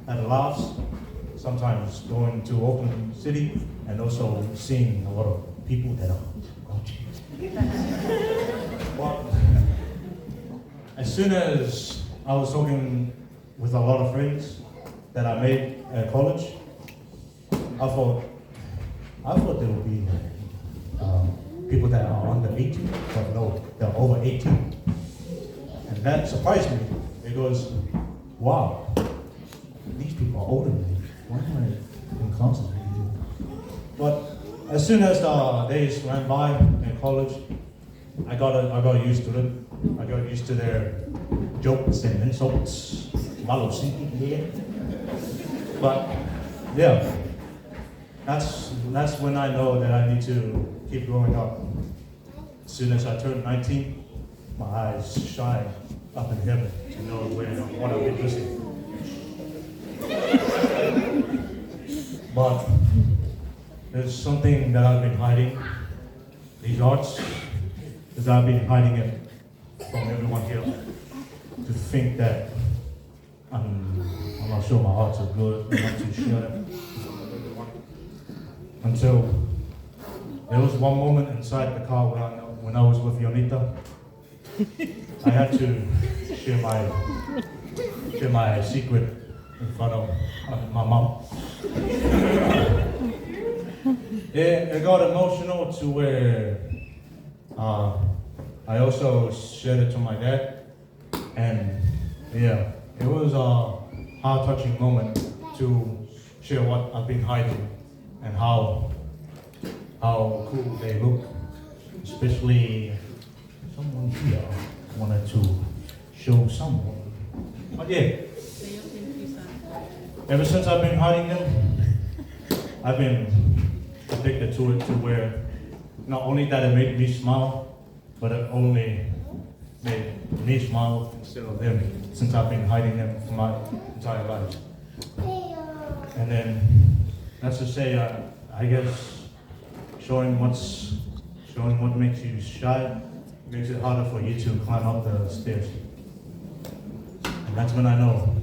at laughs, sometimes going to Oakland City, and also seeing a lot of people that are watching. But as soon as I was talking with a lot of friends that I made at college, I thought there would be people that are under 18, but no, they're over 18. And that surprised me because, wow, these people are older than me. Why am I in classes with you? But as soon as the days ran by in college, I got used to it. I got used to their jokes and insults. But yeah, that's when I know that I need to keep growing up. As soon as I turned 19, my eyes shine up in heaven to know where I want to be listening. But there's something that I've been hiding, these arts, because I've been hiding it from everyone here, to think that I'm not sure my arts are good, I'm not too sure. Until there was one moment inside the car when I was with Yonita, I had to share my secret in front of my mom. It got emotional to where I also shared it to my dad, and yeah, it was a heart-touching moment to share what I've been hiding and how cool they look, especially someone here wanted to show someone. But yeah, ever since I've been hiding them, I've been addicted to it, to where not only that it made me smile, but it only made me smile instead of them, since I've been hiding them for my entire life. And then, that's to say, I guess showing what makes you shy makes it harder for you to climb up the stairs. And that's when I know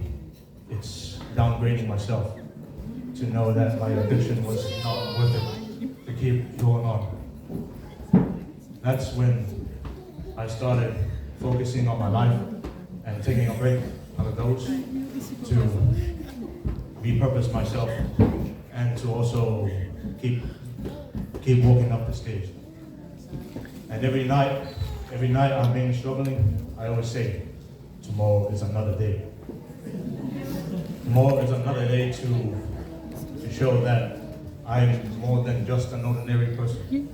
it's downgrading myself, to know that my addiction was not worth it to keep going on. That's when I started focusing on my life and taking a break out of those to repurpose myself and to also keep walking up the stage. And every night I've been struggling, I always say, tomorrow is another day. Tomorrow is another day to show that I'm more than just an ordinary person.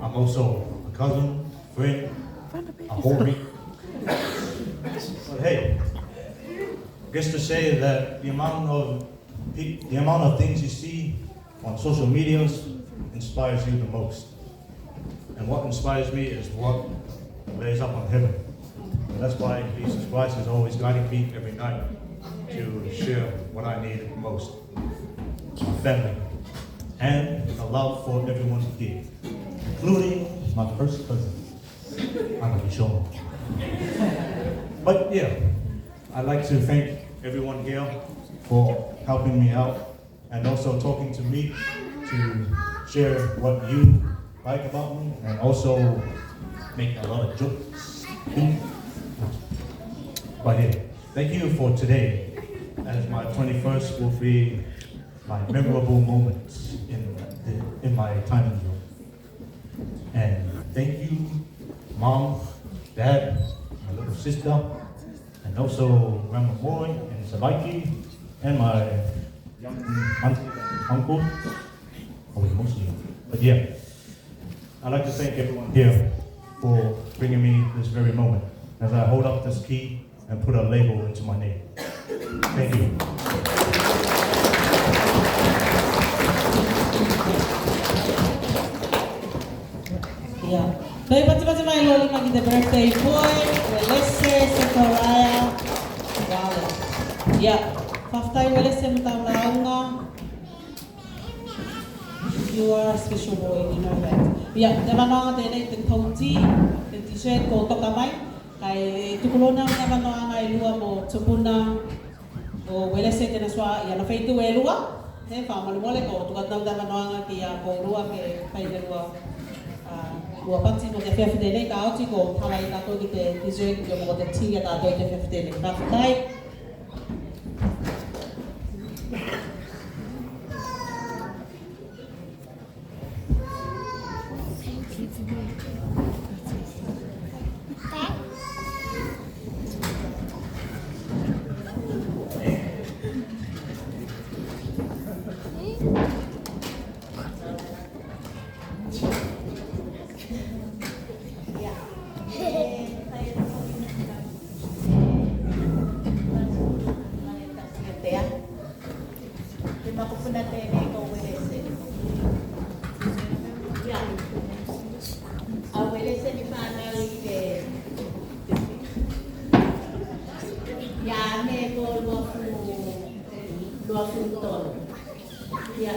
I'm also a cousin, friend, a homie. But hey, I guess to say that the amount of things you see on social medias inspires you the most. And what inspires me is what lays up on heaven. And that's why Jesus Christ is always guiding me every night to share what I need most. My family, and a love for everyone here, including my first cousin. I'm gonna be showing. But yeah, I'd like to thank everyone here for helping me out and also talking to me to share what you like about me and also make a lot of jokes. But yeah, thank you for today, as my 21st will be my memorable moments in my time in Europe. And thank you, Mom, Dad, my little sister, and also Grandma Boy and Sabaki, and my young auntie and uncle. Oh, mostly. But yeah, I'd like to thank everyone here for bringing me this very moment as I hold up this key and put a label into my name. Thank you. Yeah. Baik, macam-macam ay loling lagi the birthday boy, Ueleses, Sekoraya, wow. Yeah. Faftay Ueleses matang launga. You are a special boy, you know that. Yeah, naman nga din ay tauti, t-shirt ko to kamay. Kay tukulona naman nga ay luwa mo tupuna o uelese tena swa ia na feitu e lua. He whamale mole ko tukatau dama noanga ki a kōrua ke whaile lua pati mo te whiawhitene ka oti ko tala i tātou ki te dessert ki o mo te tia tātou te whiawhitene. Ka whakai. Ueleses ni pana like ya me ko lo fu tolo ya